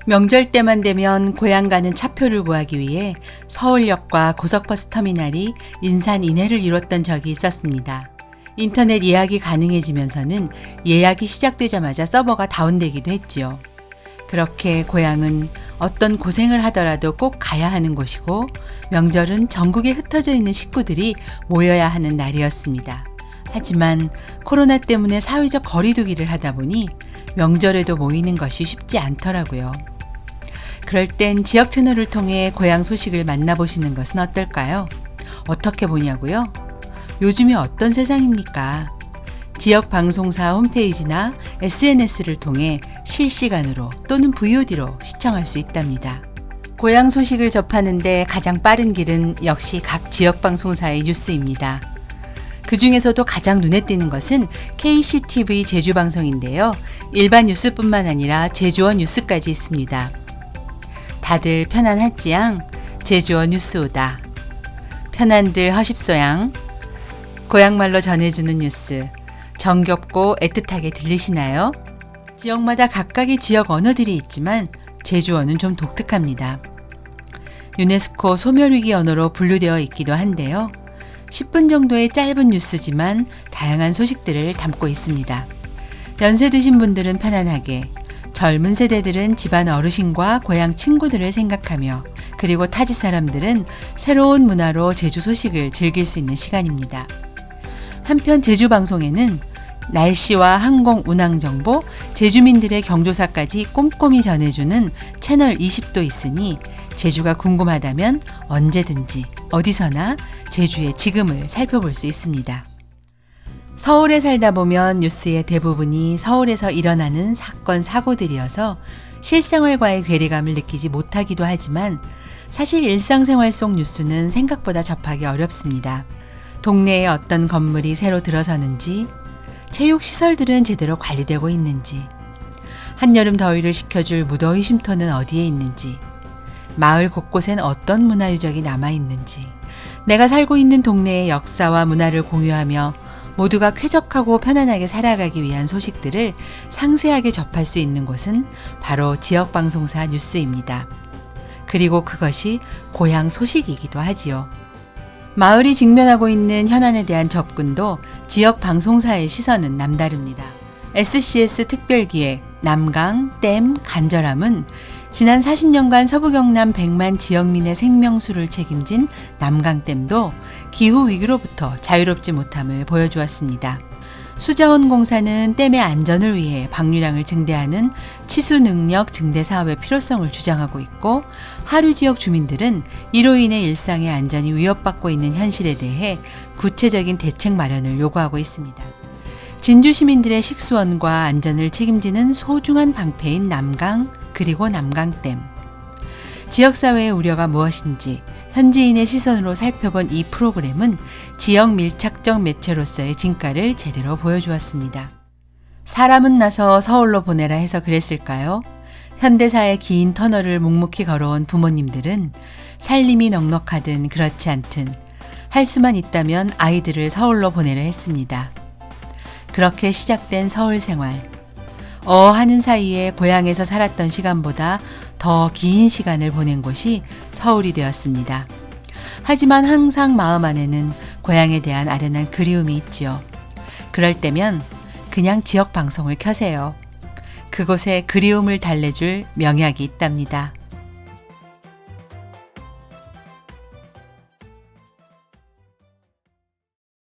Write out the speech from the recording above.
명절 때만 되면 고향 가는 차표를 구하기 위해 서울역과 고속버스 터미널이 인산인해를 이뤘던 적이 있었습니다. 인터넷 예약이 가능해지면서는 예약이 시작되자마자 서버가 다운되기도 했지요. 그렇게 고향은 어떤 고생을 하더라도 꼭 가야 하는 곳이고, 명절은 전국에 흩어져 있는 식구들이 모여야 하는 날이었습니다. 하지만 코로나 때문에 사회적 거리두기를 하다 보니 명절에도 모이는 것이 쉽지 않더라고요. 그럴 땐 지역 채널을 통해 고향 소식을 만나보시는 것은 어떨까요? 어떻게 보냐고요? 요즘이 어떤 세상입니까? 지역 방송사 홈페이지나 SNS를 통해 실시간으로 또는 VOD로 시청할 수 있답니다. 고향 소식을 접하는데 가장 빠른 길은 역시 각 지역 방송사의 뉴스입니다. 그 중에서도 가장 눈에 띄는 것은 KCTV 제주 방송인데요. 일반 뉴스뿐만 아니라 제주어 뉴스까지 있습니다. 다들 편안하지양 제주어 뉴스오다. 편안들 허십소양. 고향말로 전해주는 뉴스. 정겹고 애틋하게 들리시나요? 지역마다 각각의 지역 언어들이 있지만 제주어는 좀 독특합니다. 유네스코 소멸위기 언어로 분류되어 있기도 한데요. 10분 정도의 짧은 뉴스지만 다양한 소식들을 담고 있습니다. 연세 드신 분들은 편안하게, 젊은 세대들은 집안 어르신과 고향 친구들을 생각하며, 그리고 타지 사람들은 새로운 문화로 제주 소식을 즐길 수 있는 시간입니다. 한편 제주 방송에는 날씨와 항공 운항 정보, 제주민들의 경조사까지 꼼꼼히 전해주는 채널 20도 있으니 제주가 궁금하다면 언제든지 어디서나 제주의 지금을 살펴볼 수 있습니다. 서울에 살다 보면 뉴스의 대부분이 서울에서 일어나는 사건, 사고들이어서 실생활과의 괴리감을 느끼지 못하기도 하지만 사실 일상생활 속 뉴스는 생각보다 접하기 어렵습니다. 동네에 어떤 건물이 새로 들어서는지, 체육시설들은 제대로 관리되고 있는지, 한여름 더위를 식혀줄 무더위 쉼터는 어디에 있는지, 마을 곳곳엔 어떤 문화유적이 남아있는지, 내가 살고 있는 동네의 역사와 문화를 공유하며 모두가 쾌적하고 편안하게 살아가기 위한 소식들을 상세하게 접할 수 있는 곳은 바로 지역방송사 뉴스입니다. 그리고 그것이 고향 소식이기도 하지요. 마을이 직면하고 있는 현안에 대한 접근도 지역 방송사의 시선은 남다릅니다. SCS 특별기획 남강, 댐, 간절함은 지난 40년간 서부 경남 100만 지역민의 생명수를 책임진 남강댐도 기후위기로부터 자유롭지 못함을 보여주었습니다. 수자원공사는 댐의 안전을 위해 방류량을 증대하는 치수 능력 증대 사업의 필요성을 주장하고 있고, 하류 지역 주민들은 이로 인해 일상의 안전이 위협받고 있는 현실에 대해 구체적인 대책 마련을 요구하고 있습니다. 진주 시민들의 식수원과 안전을 책임지는 소중한 방패인 남강, 그리고 남강댐. 지역사회의 우려가 무엇인지 현지인의 시선으로 살펴본 이 프로그램은 지역 밀착적 매체로서의 진가를 제대로 보여주었습니다. 사람은 나서 서울로 보내라 해서 그랬을까요? 현대사의 긴 터널을 묵묵히 걸어온 부모님들은 살림이 넉넉하든 그렇지 않든 할 수만 있다면 아이들을 서울로 보내려 했습니다. 그렇게 시작된 서울 생활. 하는 사이에 고향에서 살았던 시간보다 더 긴 시간을 보낸 곳이 서울이 되었습니다. 하지만 항상 마음 안에는 고향에 대한 아련한 그리움이 있지요. 그럴 때면 그냥 지역 방송을 켜세요. 그곳에 그리움을 달래줄 명약이 있답니다.